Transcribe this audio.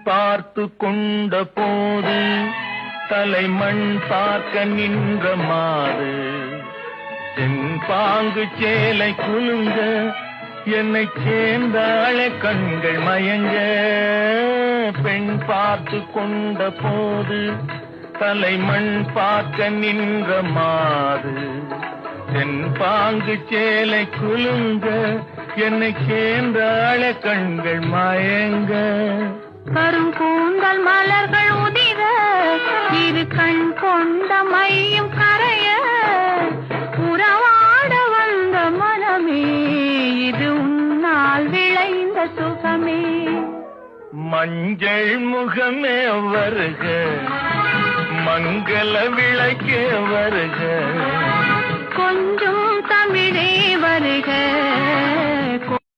பார்த்து கொண்ட போது தலைமண் பார்க்க நின்ற மாது செம்பாங்கு சேலை குலுங்க என்னை சேர்ந்தாழ கண்கள் மயங்க பெண் பார்த்து கொண்ட போது தலைமண் பார்க்க நின்ற மாது செம்பாங்கு சேலை குலுங்க என்னை சேர்ந்தாழ கண்கள் மயங்க கருங்கூந்தல் மலர்கள் உதிர இரு கண் கொண்ட மையும் கரைய உறவாட வந்த மனமே இது உன்னால் விளைந்த சுகமே மஞ்சள் முகமே வருக மங்கள விளக்கே வருக கொஞ்ச